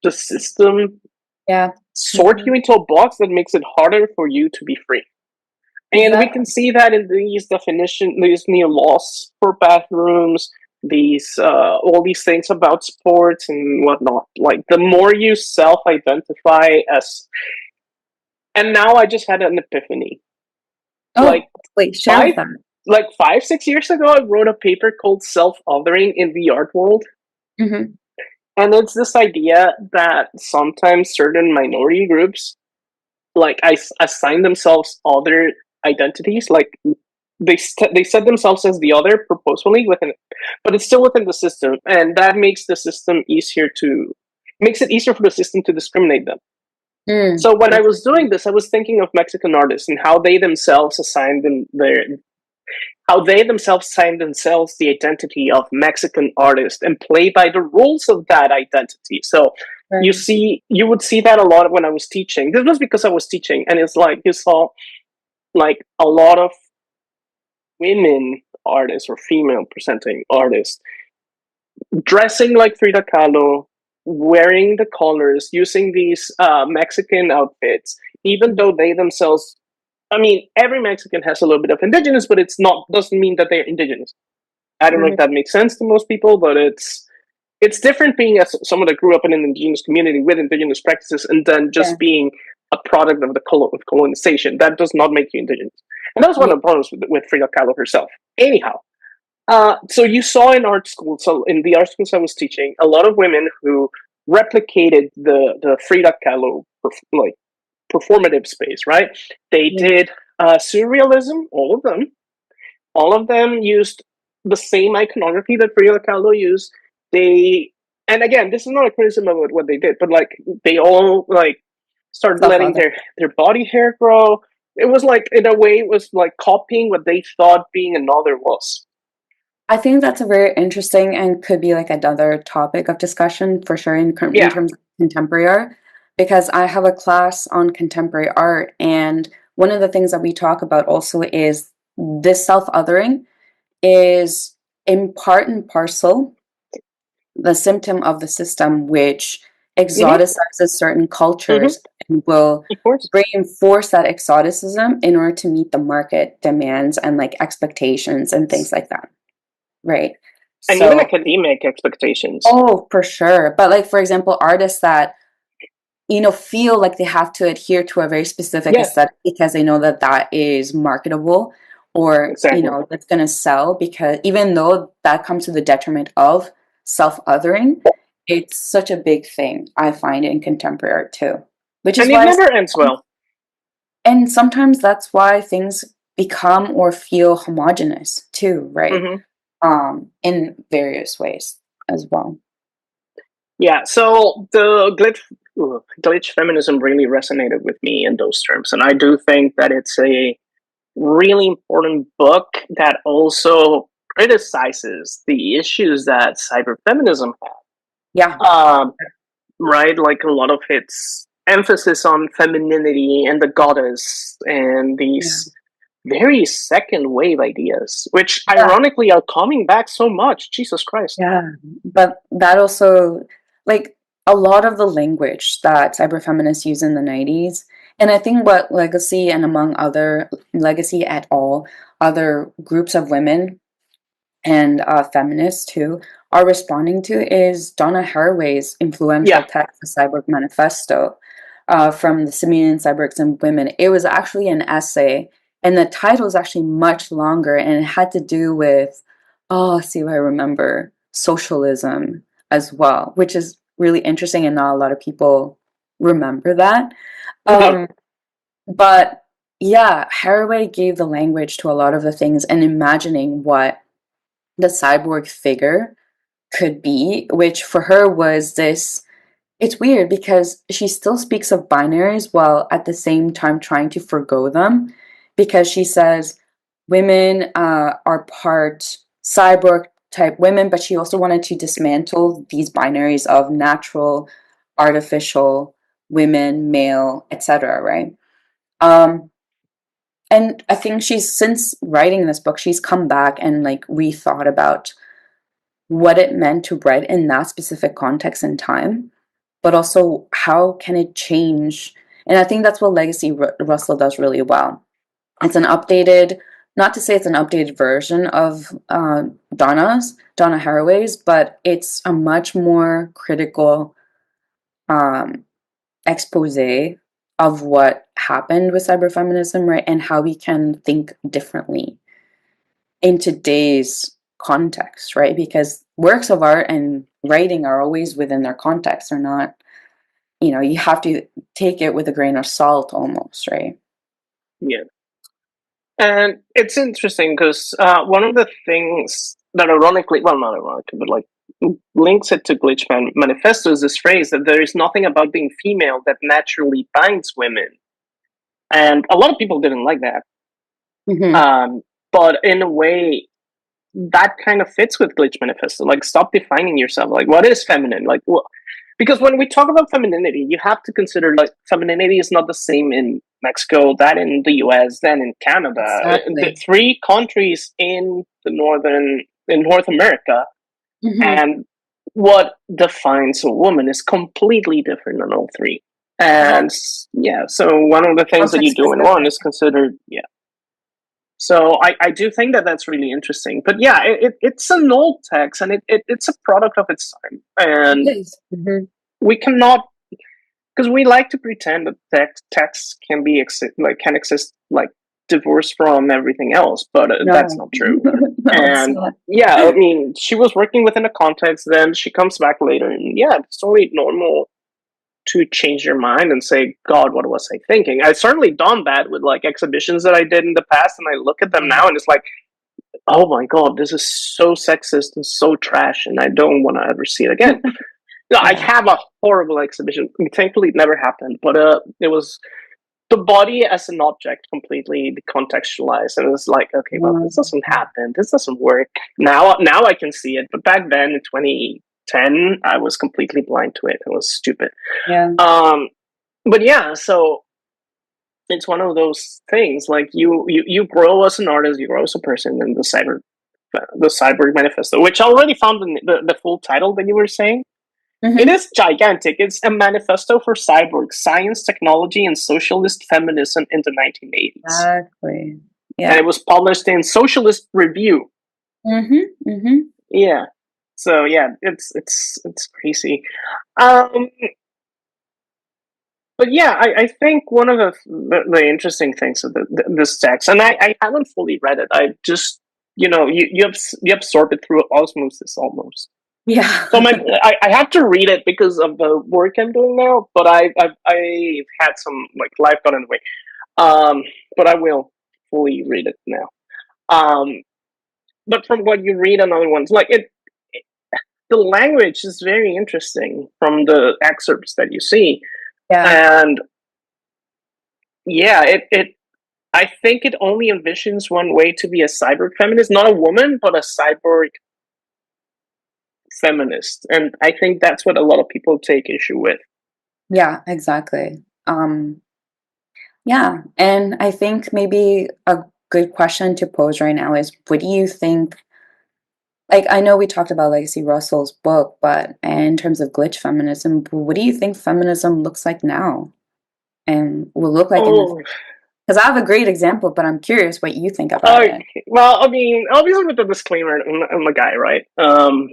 the system Yeah. sort Hmm. you into a box that makes it harder for you to be free. And we can Exactly. see that in these new laws for bathrooms, these all these things about sports and whatnot. Like the more you self-identify as, and now I just had an epiphany. Like Oh, wait, share five, with that. 6 years ago, I wrote a paper called "Self-Othering in the Art World," Hmm. and it's this idea that sometimes certain minority groups like assign themselves other identities, like they set themselves as the other purposefully within, but it's still within the system, and that makes the system makes it easier for the system to discriminate them. Mm. So when I was doing this, I was thinking of Mexican artists and how they themselves assigned themselves the identity of Mexican artist and play by the rules of that identity. So Right. you would see that a lot when I was teaching. This was because I was teaching, and it's like you saw like a lot of women artists or female presenting artists dressing like Frida Kahlo, wearing the colors, using these Mexican outfits, even though they themselves I mean, every Mexican has a little bit of indigenous, but doesn't mean that they're indigenous. I don't know if that makes sense to most people, but it's different being as someone that grew up in an indigenous community with indigenous practices and then just being a product of of colonization. That does not make you indigenous. And that was one of the problems with Frida Kahlo herself. Anyhow, so you saw in art school, so in the art schools I was teaching, a lot of women who replicated the Frida Kahlo like performative space, right? They did surrealism, all of them. All of them used the same iconography that Frida Kahlo used. And again, this is not a criticism of what they did, but like they all like started letting their body hair grow. It was like, in a way, it was like copying what they thought being another was. I think that's a very interesting and could be like another topic of discussion for sure in terms of contemporary art, because I have a class on contemporary art, and one of the things that we talk about also is this self-othering is in part and parcel the symptom of the system which exoticizes certain cultures and will reinforce that exoticism in order to meet the market demands and like expectations and things like that. Right. And even academic expectations. Oh, for sure. But like, for example, artists that, feel like they have to adhere to a very specific aesthetic because they know that that is marketable or, that's going to sell, because even though that comes to the detriment of self-othering, it's such a big thing, I find, in contemporary art too. Which is why it never ends well. And sometimes that's why things become or feel homogenous too, right? In various ways as well. Yeah, so the glitch feminism really resonated with me in those terms, and I do think that it's a really important book that also criticizes the issues that cyberfeminism had. Yeah. Right, like a lot of its emphasis on femininity and the goddess and these very second wave ideas, which ironically are coming back so much. Jesus Christ. Yeah, but that also, like, a lot of the language that cyberfeminists use in the 90s, and I think what Legacy and among other, Legacy et al., other groups of women and feminists too, are responding to is Donna Haraway's influential text, The Cyborg Manifesto, from the Simian Cyborgs and Women. It was actually an essay, and the title is actually much longer, and it had to do with, see if I remember, socialism as well, which is really interesting, and not a lot of people remember that. But yeah, Haraway gave the language to a lot of the things, and imagining what the cyborg figure could be, which for her was this. It's weird because she still speaks of binaries while at the same time trying to forgo them, because she says women are part cyborg type women, but she also wanted to dismantle these binaries of natural, artificial, women, male, etc. Right? And I think she's, since writing this book, she's come back and like rethought about what it meant to write in that specific context and time, but also how can it change. And I think that's what Legacy Russell does really well. It's an updated, not to say it's an updated version of Donna Haraway's, but it's a much more critical expose of what happened with cyberfeminism, right? And how we can think differently in today's context, right? Because works of art and writing are always within their context. They're not, you have to take it with a grain of salt almost, right? Yeah. And it's interesting because one of the things that ironically, well, not ironically, but like links it to Glitch Manifesto is this phrase that there is nothing about being female that naturally binds women. And a lot of people didn't like that. But in a way, that kind of fits with Glitch Manifesto. Like, stop defining yourself. Like, what is feminine? Like, because when we talk about femininity, you have to consider like femininity is not the same in Mexico, that in the US, then in Canada. Exactly. The three countries in North America, and what defines a woman is completely different in all three. And yeah, so one of the things that you Context do in one specific. is considered, yeah. So I do think that that's really interesting. But yeah, it's an old text, and it's a product of its time. It And is. Mm-hmm. we cannot, because we like to pretend that text can be can exist like divorced from everything else, but that's No. not true. No, it's And not. yeah, I mean, she was working within a context, then she comes back later, and yeah, it's totally normal to change your mind and say, God, what was I thinking? I certainly done that with like exhibitions that I did in the past, and I look at them now and it's like, oh my God, this is so sexist and so trash, and I don't want to ever see it again. I Yeah. have a horrible exhibition. Thankfully, it never happened, but it was the body as an object completely decontextualized, and it was like, okay, well, this doesn't happen. This doesn't work. Now I can see it, but back then in 2010, I was completely blind to it. It was stupid. Yeah. But yeah, so it's one of those things. Like you grow as an artist, you grow as a person, and the Cyborg Manifesto, which I already found the full title that you were saying. It Mm-hmm. is gigantic. It's a manifesto for cyborg science, technology, and socialist feminism in the 1980s. Exactly. And Yeah. it was published in Socialist Review. Mm-hmm. Mm-hmm. Yeah. So yeah, it's crazy. Um, but yeah, I think one of the interesting things of this text, and I haven't fully read it. I just you absorb it through osmosis almost. Yeah. So I have to read it because of the work I'm doing now, but I've had some like life got in the way. But I will fully read it now. Um, but from what you read on other ones, like the language is very interesting from the excerpts that you see, Yeah. and yeah, it I think it only envisions one way to be a cyber feminist, not a woman, but a cyborg feminist, and I think that's what a lot of people take issue with. Yeah, exactly. Yeah, and I think maybe a good question to pose right now is what do you think, like I know we talked about Legacy Russell's book, but in terms of glitch feminism, what do you think feminism looks like now and will look like in the, Oh, because I have a great example, but I'm curious what you think about okay. it. Well, I mean, obviously with the disclaimer, I'm a guy, right? Um,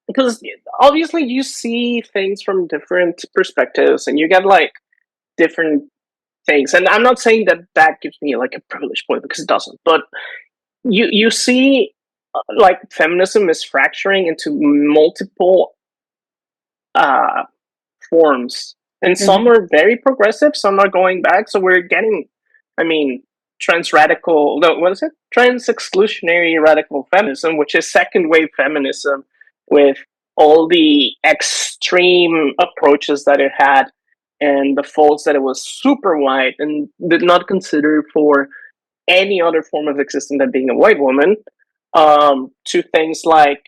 because obviously you see things from different perspectives, and you get like different things. And I'm not saying that that gives me like a privilege point because it doesn't. But you see, like feminism is fracturing into multiple uh forms, and some Mhm. are very progressive, some are going back. So we're getting, I mean, trans radical. No, what is it? Trans exclusionary radical feminism, which is second wave feminism, with all the extreme approaches that it had, and the faults that it was super white and did not consider for any other form of existence than being a white woman. To things like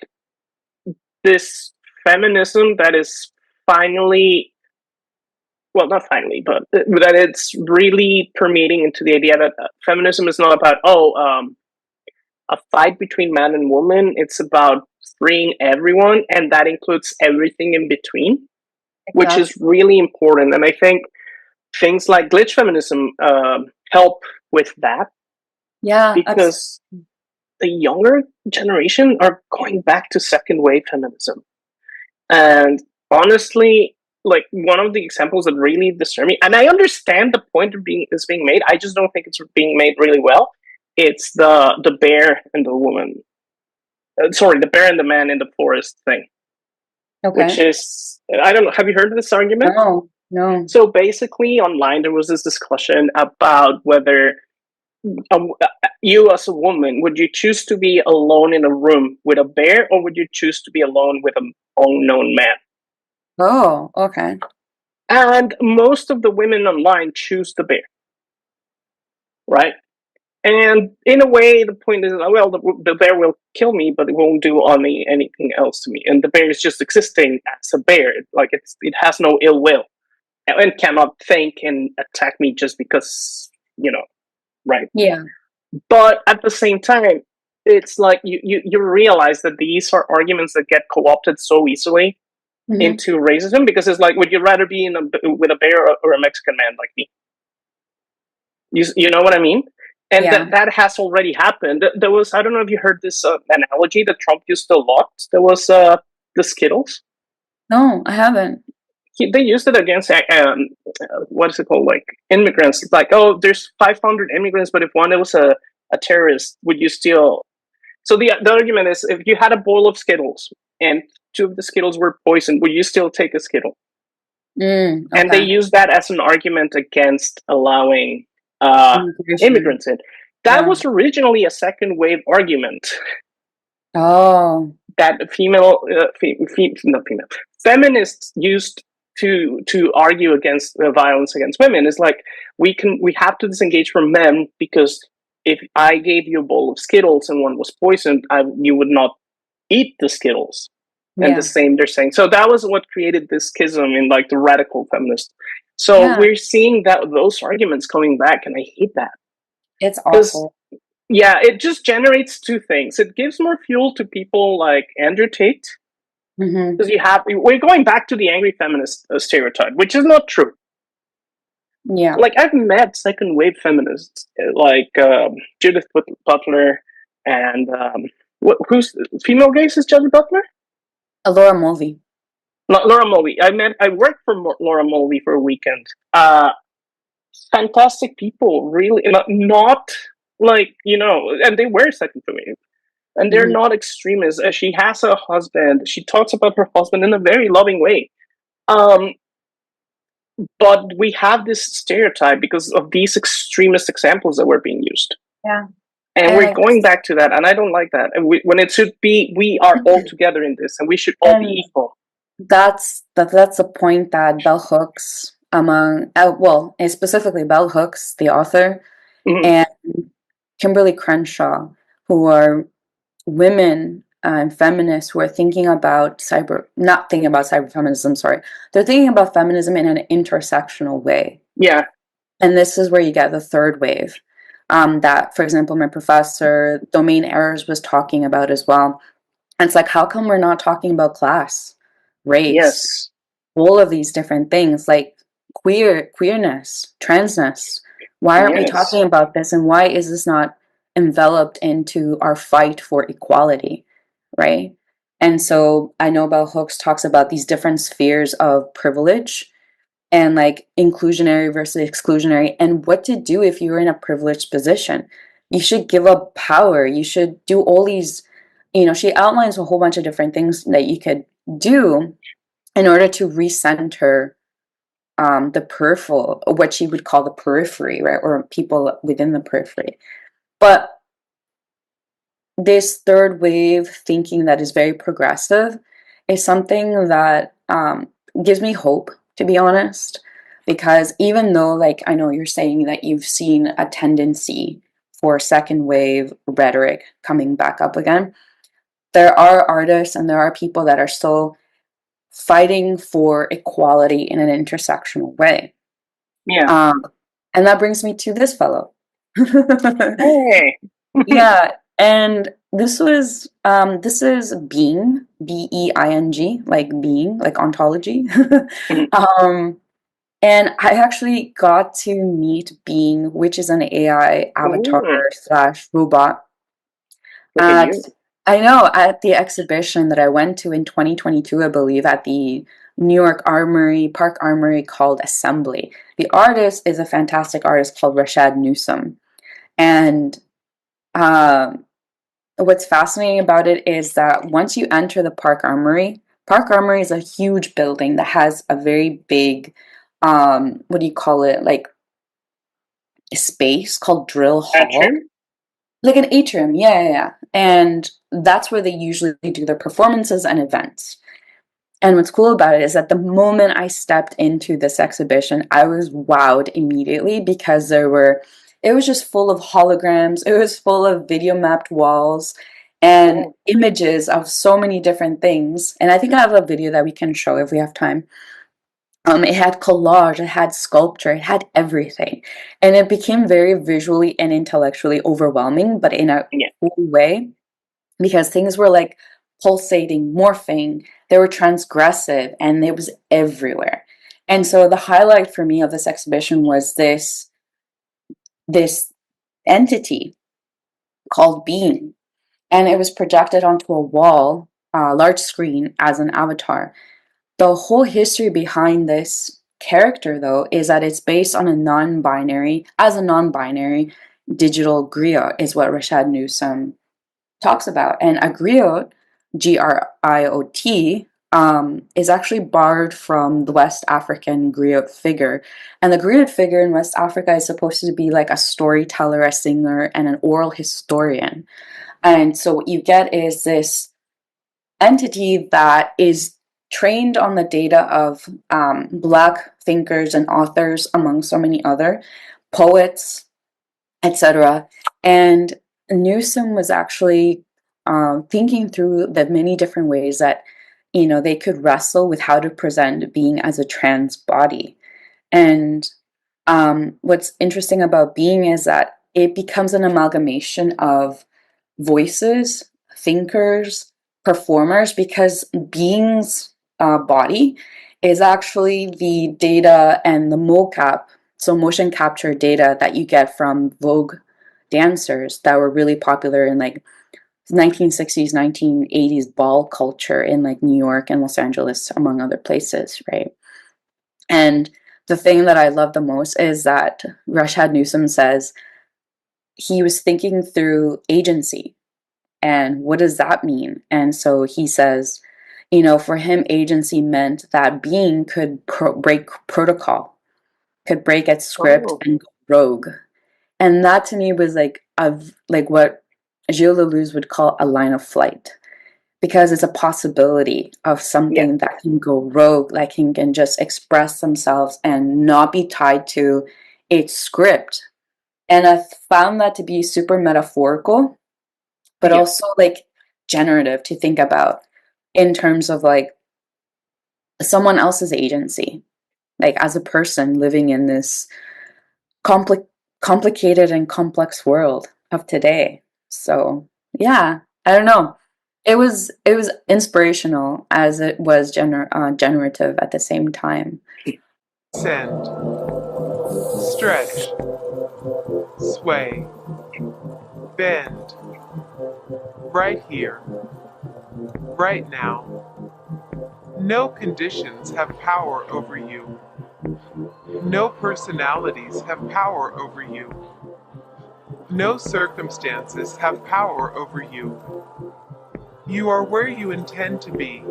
this feminism that is finally, well, not finally, but that it's really permeating into the idea that feminism is not about a fight between man and woman. It's about freeing everyone, and that includes everything in between, which is Exactly. really important. And I think things like glitch feminism help with that, Yeah, because the younger generation are going back to second wave feminism. And honestly, like one of the examples that really disturb me, and I understand the point of being is being made, I just don't think it's being made really well. It's the bear and the woman. Sorry, the bear and the man in the forest thing, which okay. is, I don't know. Have you heard of this argument? No, no. So basically, online there was this discussion about whether you as a woman, would you choose to be alone in a room with a bear, or would you choose to be alone with an unknown man? Oh, okay. And most of the women online choose the bear, right? And in a way, the point is, well, the bear will kill me, but it won't do anything else to me. And the bear is just existing as a bear, like it has no ill will and cannot think and attack me just because, right? Yeah. But at the same time, it's like you realize that these are arguments that get co-opted so easily, into racism, because it's like, would you rather be with a bear or a Mexican man like me? You know what I mean? And Yeah. that has already happened. There was, I don't know if you heard this analogy that Trump used a lot. There was the Skittles. No, I haven't. They used it against what is it called, like immigrants. It's like, oh, there's 500 immigrants, but if one was a terrorist, would you still? So the argument is, if you had a bowl of Skittles and two of the Skittles were poisoned, would you still take a Skittle? Okay. And they use that as an argument against allowing immigrants in. That was originally a second wave argument. Oh. That feminists used to argue against violence against women. Is like, we have to disengage from men, because if I gave you a bowl of Skittles and one was poisoned, you would not eat the Skittles. And the same they're saying. So that was what created this schism in like the radical feminists. So we're seeing those arguments coming back, and I hate that. It's awful. Yeah, it just generates two things. It gives more fuel to people like Andrew Tate, because we're going back to the angry feminist stereotype, which is not true. Yeah. Like, I've met second wave feminists like Judith Butler, and who's female gaze is Judith Butler? Laura Mulvey. Laura Mulvey. I worked for Laura Mulvey for a weekend. Fantastic people, really. Not like, and they were second wave, and they're not extremists. She has a husband. She talks about her husband in a very loving way. But we have this stereotype because of these extremist examples that were being used. Yeah. And we're going back to that, and I don't like that. And when it should be, we are all together in this, and we should all be equal. That's the point that Bell Hooks, specifically Bell Hooks, the author, and Kimberly Crenshaw, who are women and feminists who are not thinking about cyberfeminism, sorry. They're thinking about feminism in an intersectional way. Yeah. And this is where you get the third wave. That, for example, my professor, Domain Errors, was talking about as well. And it's like, how come we're not talking about class, race, all of these different things, like queerness, transness? Why aren't we talking about this? And why is this not enveloped into our fight for equality, right? And so I know Bell Hooks talks about these different spheres of privilege, and like inclusionary versus exclusionary, and what to do if you're in a privileged position. You should give up power. You should do all these, she outlines a whole bunch of different things that you could do in order to recenter the peripheral, what she would call the periphery, right? Or people within the periphery. But this third wave thinking that is very progressive is something that gives me hope, to be honest, because even though, like, I know you're saying that you've seen a tendency for second wave rhetoric coming back up again, there are artists and there are people that are still fighting for equality in an intersectional way. Yeah. And that brings me to this fellow. Hey. Yeah. And this is Being, BEING, like being, like ontology. And I actually got to meet Being, which is an AI avatar / robot. I know, at the exhibition that I went to in 2022, I believe, at the New York Park Armory, called Assembly. The artist is a fantastic artist called Rashad Newsom. And what's fascinating about it is that once you enter the Park Armory is a huge building that has a very big, what do you call it, like a space called Drill Hall. Atrium? Like an atrium, yeah. And that's where they usually do their performances and events. And what's cool about it is that the moment I stepped into this exhibition, I was wowed immediately, because it was just full of holograms. It was full of video mapped walls and images of so many different things. And I think I have a video that we can show if we have time. It had collage, it had sculpture, it had everything. And it became very visually and intellectually overwhelming, but in a cool way, because things were like pulsating, morphing. They were transgressive, and it was everywhere. And so the highlight for me of this exhibition was this entity called Being, and it was projected onto a wall, a large screen, as an avatar. The whole history behind this character, though, is that it's based on a non-binary digital griot, is what Rashad Newsom talks about. And a griot, Griot, is actually borrowed from the West African griot figure. And the griot figure in West Africa is supposed to be like a storyteller, a singer, and an oral historian. And so what you get is this entity that is trained on the data of Black thinkers and authors, among so many other poets, etc. And Newsom was actually thinking through the many different ways that they could wrestle with how to present Being as a trans body. And what's interesting about Being is that it becomes an amalgamation of voices, thinkers, performers, because Being's body is actually the data and the mocap, so motion capture data that you get from Vogue dancers that were really popular in like 1960s, 1980s ball culture in like New York and Los Angeles, among other places, right? And the thing that I love the most is that Rashad Newsom says he was thinking through agency and what does that mean? And so he says, for him, agency meant that Being could break protocol, could break its script and go rogue. And that to me was like what Gilles Deleuze would call a line of flight, because it's a possibility of something that can go rogue, like can just express themselves and not be tied to its script. And I found that to be super metaphorical, but also like generative to think about in terms of like someone else's agency, like as a person living in this complicated and complex world of today. So yeah, I don't know. It was inspirational as it was generative at the same time. Send, stretch, sway, bend, right here, right now. No conditions have power over you. No personalities have power over you. No circumstances have power over you. You are where you intend to be.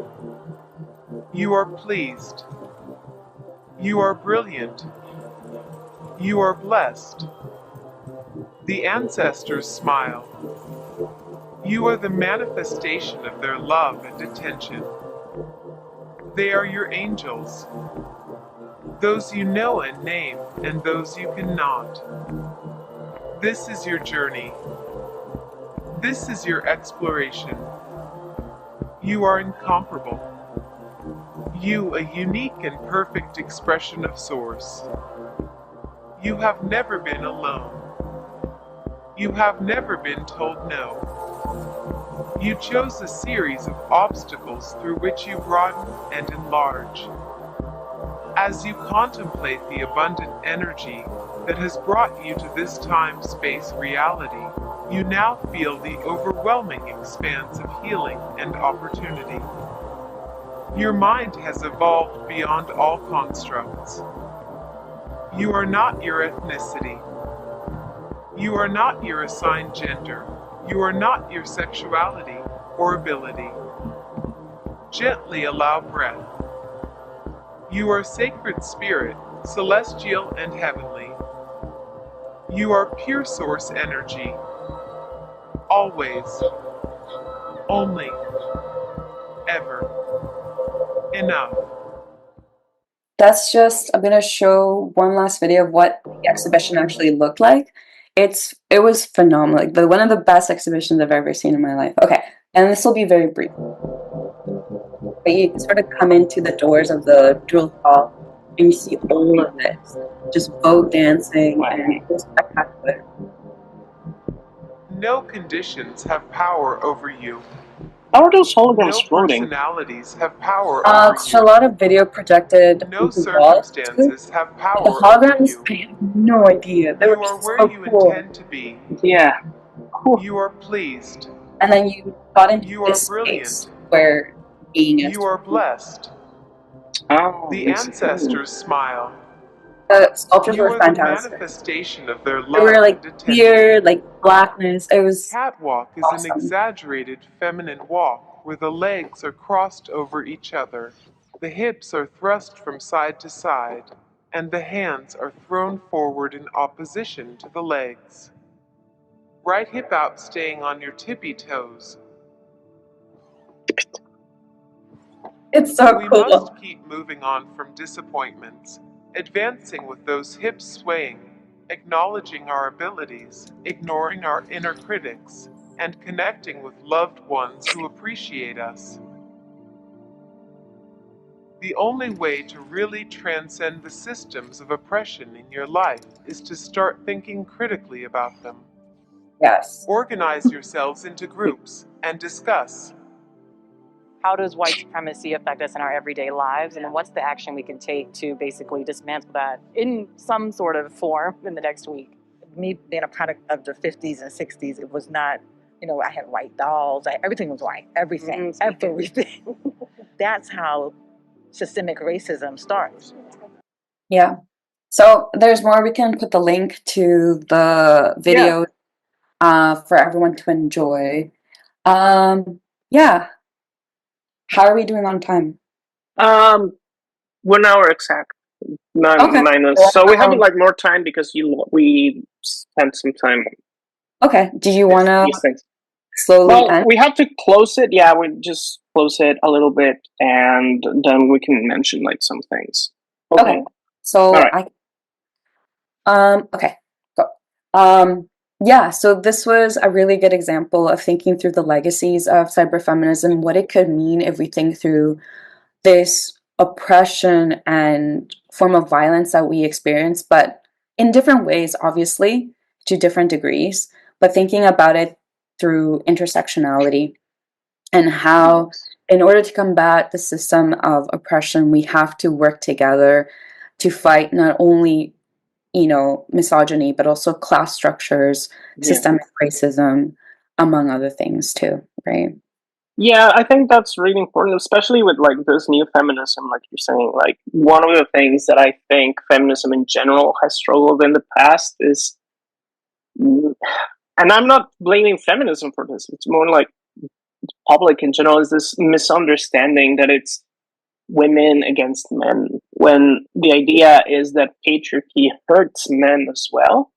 You are pleased. You are brilliant. You are blessed. The ancestors smile. You are the manifestation of their love and attention. They are your angels. Those you know and name, and those you cannot. This is your journey. This is your exploration. You are incomparable. You, a unique and perfect expression of Source. You have never been alone. You have never been told no. You chose a series of obstacles through which you broaden and enlarge. As you contemplate the abundant energy that has brought you to this time-space reality, you now feel the overwhelming expanse of healing and opportunity. Your mind has evolved beyond all constructs. You are not your ethnicity. You are not your assigned gender. You are not your sexuality or ability. Gently allow breath. You are sacred spirit, celestial and heavenly. You are pure source energy. Always. Only. Ever. Enough. I'm going to show one last video of what the exhibition actually looked like. It was phenomenal, like one of the best exhibitions I've ever seen in my life. Okay, and this will be very brief. But you sort of come into the doors of the drill hall and you see all of this, just Vogue dancing, and it was spectacular. No conditions have power over you. How are those No holograms floating? personalities have power over It's a you. lot of video projected No into walls too. circumstances have The power over holograms, you. I have no idea. They were You are where so you cool. intend to be. Yeah. Whew. You are pleased. And then you got into You are this space brilliant. where being is. You are blessed. Oh, The I see. ancestors smile. The sculptures You were are the fantastic. manifestation of their They were love like and attention. weird, like blackness. It was Catwalk is an awesome. exaggerated feminine walk where the legs are crossed over each other, the hips are thrust from side to side, and the hands are thrown forward in opposition to the legs. Right hip out, staying on your tippy toes. It's so We cool. must keep moving on from disappointments, advancing with those hips swaying, acknowledging our abilities, ignoring our inner critics, and connecting with loved ones who appreciate us. The only way to really transcend the systems of oppression in your life is to start thinking critically about them. Yes. Organize yourselves into groups and discuss. How does white supremacy affect us in our everyday lives, and what's the action we can take to basically dismantle that in some sort of form in the next week? Me being a product of the 50s and 60s, it was not, I had white dolls. Everything was white. Everything. Everything. That's how systemic racism starts. Yeah. So there's more. We can put the link to the video for everyone to enjoy. Yeah. How are we doing on time? 1 hour exact. Okay. Minus. So we have like more time because we spent some time on Okay. Do you want to these things. slowly end? We have to close it. Yeah, we just close it a little bit, and then we can mention like some things. Okay. So all right. Okay. Go. Yeah, so this was a really good example of thinking through the legacies of cyberfeminism, what it could mean if we think through this oppression and form of violence that we experience, but in different ways, obviously, to different degrees, but thinking about it through intersectionality and how, in order to combat the system of oppression, we have to work together to fight not only misogyny, but also class structures, systemic racism, among other things too, right? Yeah, I think that's really important, especially with like this new feminism, like you're saying. Like one of the things that I think feminism in general has struggled in the past is, and I'm not blaming feminism for this. It's more like public in general is this misunderstanding that it's women against men, when the idea is that patriarchy hurts men as well.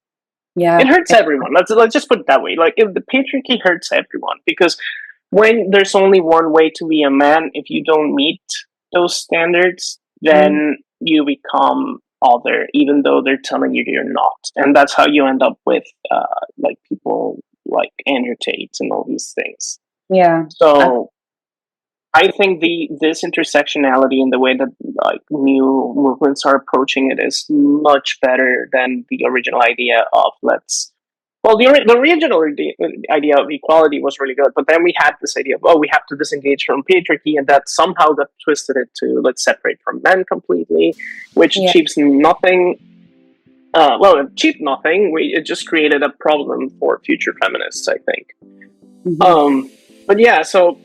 Yeah, it hurts everyone. Let's just put it that way. Like if the patriarchy hurts everyone, because when there's only one way to be a man, if you don't meet those standards, then you become other, even though they're telling you you're not. And that's how you end up with like people like Andrew Tate and all these things. Yeah. So I think this intersectionality and the way that like new movements are approaching it is much better than the original idea of the original idea of equality was really good, but then we had this idea of we have to disengage from patriarchy, and that somehow got twisted it to let's separate from men completely, which achieves nothing. It achieved nothing. It just created a problem for future feminists, I think. But yeah, so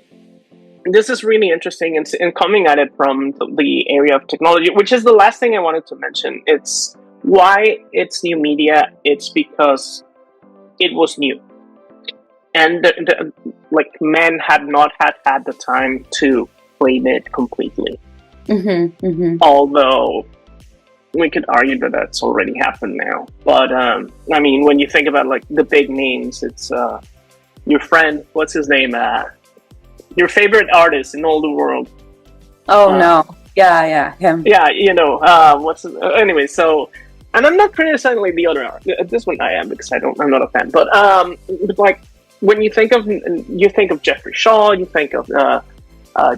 this is really interesting, and coming at it from the area of technology, which is the last thing I wanted to mention. It's why it's new media. It's because it was new, and like men had not had the time to claim it completely. Although we could argue that that's already happened now. But I mean, when you think about like the big names, it's your friend. What's his name? Your favorite artist in all the world. No. Yeah, him. Yeah, anyway, so, and I'm not criticizing like the other art. This one I am, because I'm not a fan. But like when you think of Jeffrey Shaw, you think of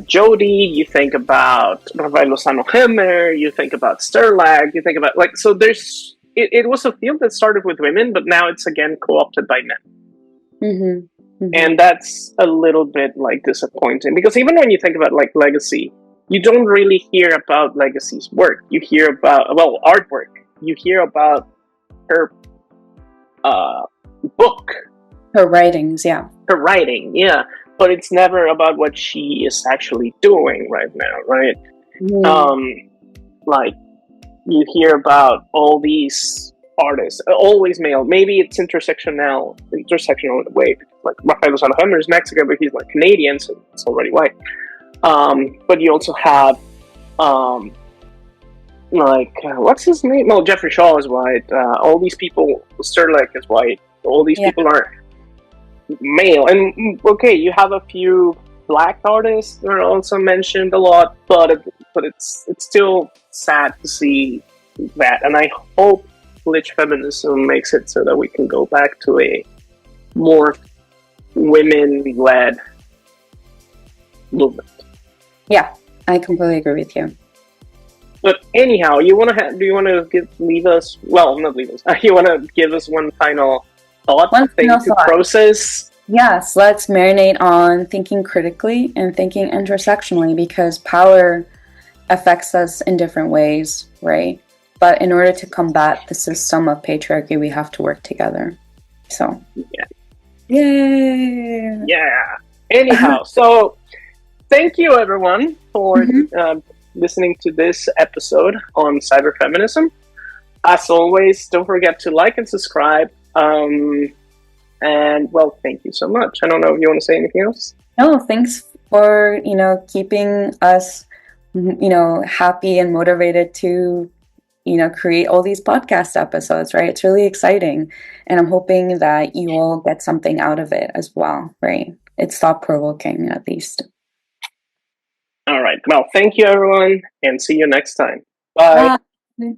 Jody, you think about Rafael Lozano Hemmer, you think about Sterlag, you think about like, so it was a field that started with women, but now it's again co-opted by men. And that's a little bit like disappointing, because even when you think about like legacy, you don't really hear about Legacy's work. You hear about, well, artwork. You hear about her book, Her writings, yeah. her writing, yeah, but it's never about what she is actually doing right now, right? Like, you hear about all these artists, always male. Maybe it's intersectional in a way. Like Rafael Alejandro is Mexican, but he's like Canadian, so it's already white. But you also have what's his name? No, Jeffrey Shaw is white. All these people, Sterling is white. All these people are male. And okay, you have a few black artists that are also mentioned a lot, but it's still sad to see that. And I hope glitch feminism makes it so that we can go back to a more women-led movement. Yeah, I completely agree with you. But anyhow, do you want to leave us? Well, not leave us. You want to give us one final thought to process? Yes, let's marinate on thinking critically and thinking intersectionally, because power affects us in different ways, right? But in order to combat the system of patriarchy, we have to work together. So, yay! Yeah. Anyhow, so thank you everyone for listening to this episode on cyberfeminism. As always, don't forget to like and subscribe. And well, thank you so much. I don't know if you want to say anything else. No, thanks for keeping us happy and motivated to create all these podcast episodes, right? It's really exciting, and I'm hoping that you all get something out of it as well, right? It's thought-provoking, at least. All right. Well, thank you, everyone, and see you next time. Bye. Bye.